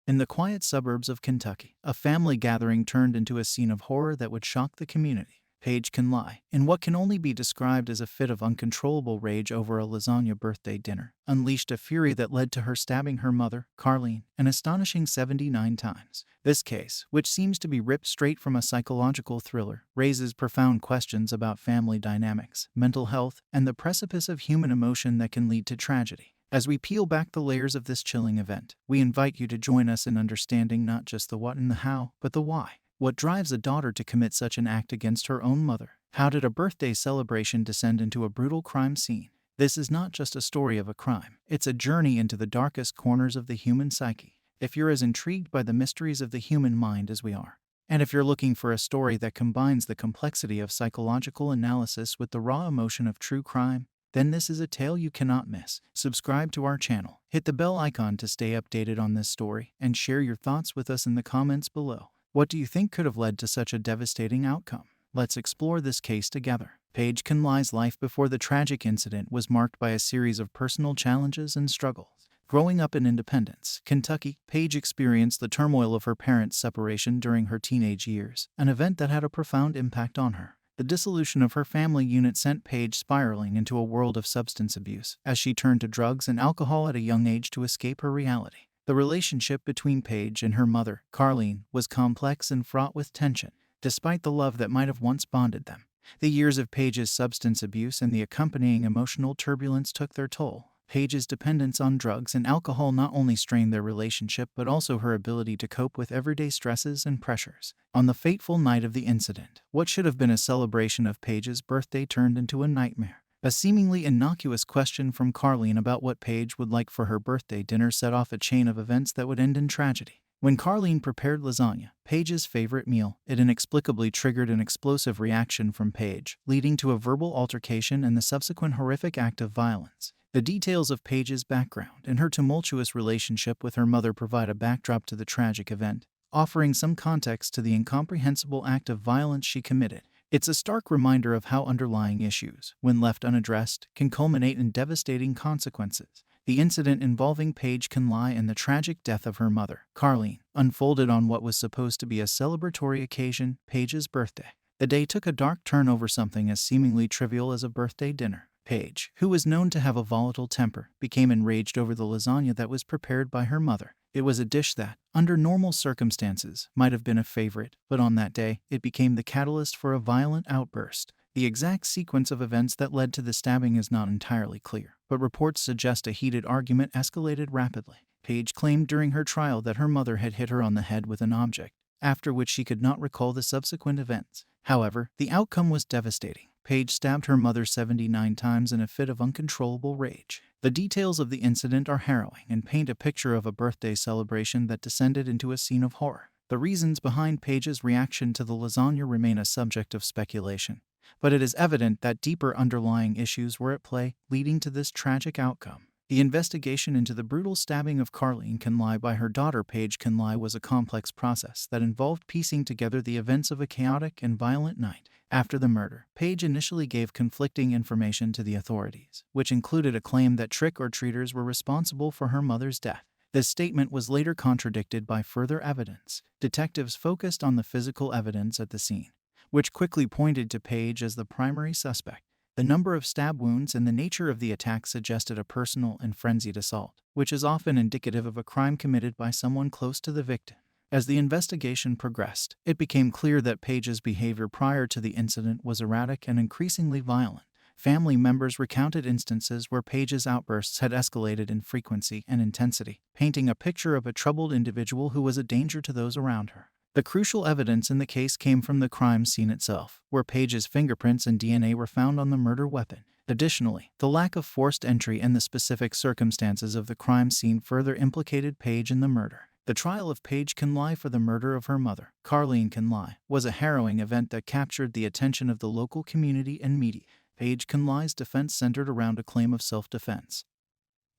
In the quiet suburbs of Kentucky, a family gathering turned into a scene of horror that would shock the community. Paige can lie, in what can only be described as a fit of uncontrollable rage over a lasagna birthday dinner, unleashed a fury that led to her stabbing her mother, Carlene, an astonishing 79 times. This case, which seems to be ripped straight from a psychological thriller, raises profound questions about family dynamics, mental health, and the precipice of human emotion that can lead to tragedy. As we peel back the layers of this chilling event, we invite you to join us in understanding not just the what and the how, but the why. What drives a daughter to commit such an act against her own mother? How did a birthday celebration descend into a brutal crime scene? This is not just a story of a crime, it's a journey into the darkest corners of the human psyche. If you're as intrigued by the mysteries of the human mind as we are, and if you're looking for a story that combines the complexity of psychological analysis with the raw emotion of true crime, then this is a tale you cannot miss. Subscribe to our channel, hit the bell icon to stay updated on this story, and share your thoughts with us in the comments below. What do you think could have led to such a devastating outcome? Let's explore this case together. Paige can lie's life before the tragic incident was marked by a series of personal challenges and struggles. Growing up in Independence, Kentucky, Paige experienced the turmoil of her parents' separation during her teenage years, an event that had a profound impact on her. The dissolution of her family unit sent Paige spiraling into a world of substance abuse as she turned to drugs and alcohol at a young age to escape her reality. The relationship between Paige and her mother, Carlene, was complex and fraught with tension. Despite the love that might have once bonded them, the years of Paige's substance abuse and the accompanying emotional turbulence took their toll. Paige's dependence on drugs and alcohol not only strained their relationship but also her ability to cope with everyday stresses and pressures. On the fateful night of the incident, what should have been a celebration of Paige's birthday turned into a nightmare. A seemingly innocuous question from Carlene about what Paige would like for her birthday dinner set off a chain of events that would end in tragedy. When Carlene prepared lasagna, Paige's favorite meal, it inexplicably triggered an explosive reaction from Paige, leading to a verbal altercation and the subsequent horrific act of violence. The details of Paige's background and her tumultuous relationship with her mother provide a backdrop to the tragic event, offering some context to the incomprehensible act of violence she committed. It's a stark reminder of how underlying issues, when left unaddressed, can culminate in devastating consequences. The incident involving Paige can lie and the tragic death of her mother, Carlene, unfolded on what was supposed to be a celebratory occasion, Paige's birthday. The day took a dark turn over something as seemingly trivial as a birthday dinner. Paige, who was known to have a volatile temper, became enraged over the lasagna that was prepared by her mother. It was a dish that, under normal circumstances, might have been a favorite, but on that day, it became the catalyst for a violent outburst. The exact sequence of events that led to the stabbing is not entirely clear, but reports suggest a heated argument escalated rapidly. Paige claimed during her trial that her mother had hit her on the head with an object, after which she could not recall the subsequent events. However, the outcome was devastating. Paige stabbed her mother 79 times in a fit of uncontrollable rage. The details of the incident are harrowing and paint a picture of a birthday celebration that descended into a scene of horror. The reasons behind Paige's reaction to the lasagna remain a subject of speculation, but it is evident that deeper underlying issues were at play, leading to this tragic outcome. The investigation into the brutal stabbing of Carlene can lie by her daughter Paige can lie was a complex process that involved piecing together the events of a chaotic and violent night. After the murder, Paige initially gave conflicting information to the authorities, which included a claim that trick-or-treaters were responsible for her mother's death. This statement was later contradicted by further evidence. Detectives focused on the physical evidence at the scene, which quickly pointed to Paige as the primary suspect. The number of stab wounds and the nature of the attack suggested a personal and frenzied assault, which is often indicative of a crime committed by someone close to the victim. As the investigation progressed, it became clear that Paige's behavior prior to the incident was erratic and increasingly violent. Family members recounted instances where Paige's outbursts had escalated in frequency and intensity, painting a picture of a troubled individual who was a danger to those around her. The crucial evidence in the case came from the crime scene itself, where Paige's fingerprints and DNA were found on the murder weapon. Additionally, the lack of forced entry and the specific circumstances of the crime scene further implicated Paige in the murder. The trial of Paige can lie for the murder of her mother, Carlene can lie, was a harrowing event that captured the attention of the local community and media. Paige can lie's defense centered around a claim of self-defense,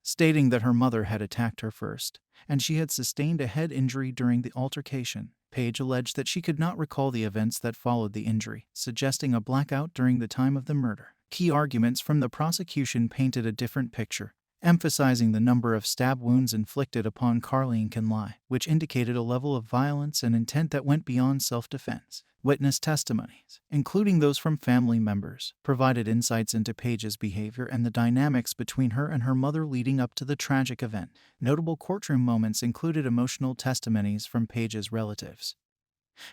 stating that her mother had attacked her first, and she had sustained a head injury during the altercation. Paige alleged that she could not recall the events that followed the injury, suggesting a blackout during the time of the murder. Key arguments from the prosecution painted a different picture, emphasizing the number of stab wounds inflicted upon Carleen Kinley, which indicated a level of violence and intent that went beyond self-defense. Witness testimonies, including those from family members, provided insights into Paige's behavior and the dynamics between her and her mother leading up to the tragic event. Notable courtroom moments included emotional testimonies from Paige's relatives,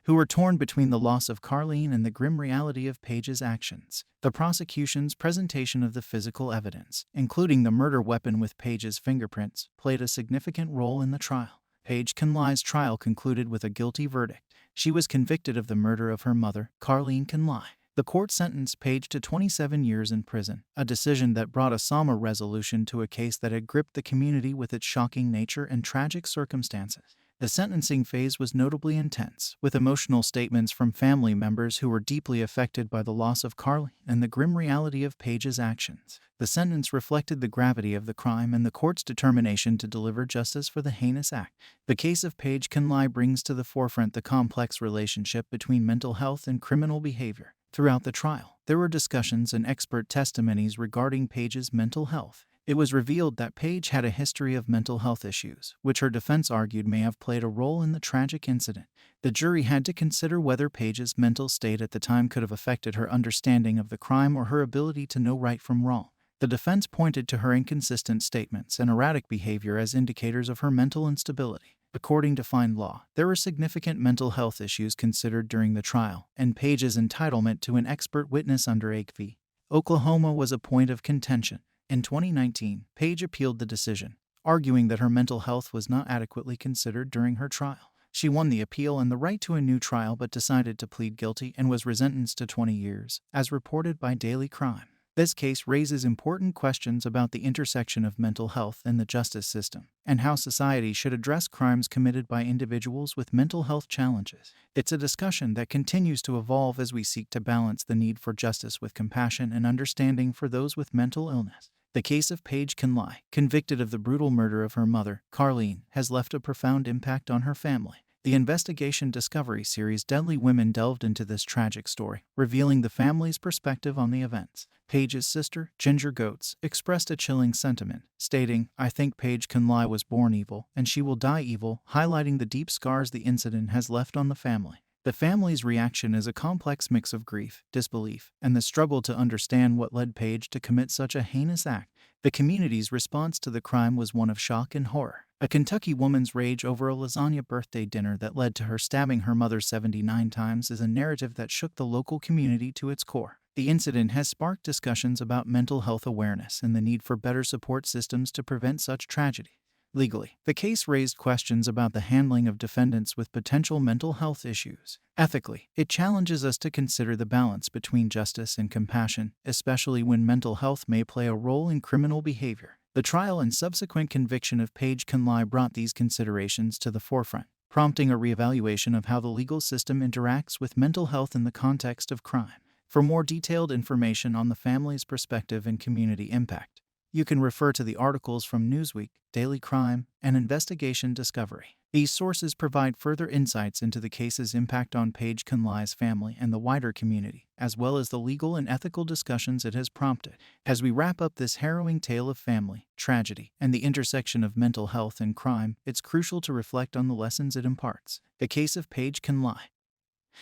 who were torn between the loss of Carleen and the grim reality of Paige's actions. The prosecution's presentation of the physical evidence, including the murder weapon with Paige's fingerprints, played a significant role in the trial. Paige Kinley's trial concluded with a guilty verdict. She was convicted of the murder of her mother, Carleen Kinley. The court sentenced Paige to 27 years in prison, a decision that brought a somber resolution to a case that had gripped the community with its shocking nature and tragic circumstances. The sentencing phase was notably intense, with emotional statements from family members who were deeply affected by the loss of Carleen and the grim reality of Paige's actions. The sentence reflected the gravity of the crime and the court's determination to deliver justice for the heinous act. The case of Paige Kinley brings to the forefront the complex relationship between mental health and criminal behavior. Throughout the trial, there were discussions and expert testimonies regarding Paige's mental health. It was revealed that Paige had a history of mental health issues, which her defense argued may have played a role in the tragic incident. The jury had to consider whether Paige's mental state at the time could have affected her understanding of the crime or her ability to know right from wrong. The defense pointed to her inconsistent statements and erratic behavior as indicators of her mental instability. According to fine law, there were significant mental health issues considered during the trial, and Paige's entitlement to an expert witness under Ake v. Oklahoma was a point of contention. In 2019, Paige appealed the decision, arguing that her mental health was not adequately considered during her trial. She won the appeal and the right to a new trial but decided to plead guilty and was resentenced to 20 years, as reported by Daily Crime. This case raises important questions about the intersection of mental health and the justice system, and how society should address crimes committed by individuals with mental health challenges. It's a discussion that continues to evolve as we seek to balance the need for justice with compassion and understanding for those with mental illness. The case of Paige Kinley, convicted of the brutal murder of her mother, Carleen, has left a profound impact on her family. The Investigation Discovery series Deadly Women delved into this tragic story, revealing the family's perspective on the events. Paige's sister, Ginger Goetz, expressed a chilling sentiment, stating, "I think Paige Kinley was born evil, and she will die evil," highlighting the deep scars the incident has left on the family. The family's reaction is a complex mix of grief, disbelief, and the struggle to understand what led Paige to commit such a heinous act. The community's response to the crime was one of shock and horror. A Kentucky woman's rage over a lasagna birthday dinner that led to her stabbing her mother 79 times is a narrative that shook the local community to its core. The incident has sparked discussions about mental health awareness and the need for better support systems to prevent such tragedy. Legally, the case raised questions about the handling of defendants with potential mental health issues. Ethically, it challenges us to consider the balance between justice and compassion, especially when mental health may play a role in criminal behavior. The trial and subsequent conviction of Paige Kinley brought these considerations to the forefront, prompting a reevaluation of how the legal system interacts with mental health in the context of crime. For more detailed information on the family's perspective and community impact, you can refer to the articles from Newsweek, Daily Crime, and Investigation Discovery. These sources provide further insights into the case's impact on Paige Kinley's family and the wider community, as well as the legal and ethical discussions it has prompted. As we wrap up this harrowing tale of family, tragedy, and the intersection of mental health and crime, it's crucial to reflect on the lessons it imparts. The case of Paige Kinley,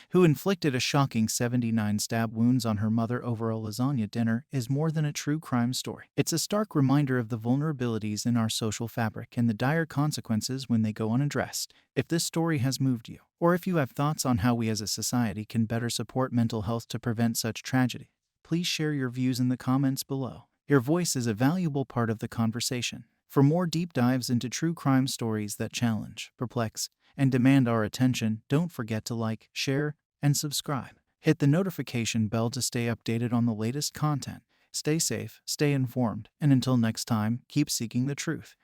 who inflicted a shocking 79 stab wounds on her mother over a lasagna dinner, is more than a true crime story. It's a stark reminder of the vulnerabilities in our social fabric and the dire consequences when they go unaddressed. If this story has moved you, or if you have thoughts on how we as a society can better support mental health to prevent such tragedy, please share your views in the comments below. Your voice is a valuable part of the conversation. For more deep dives into true crime stories that challenge, perplex, and demand our attention, don't forget to like, share, and subscribe. Hit the notification bell to stay updated on the latest content. Stay safe, stay informed, and until next time, keep seeking the truth.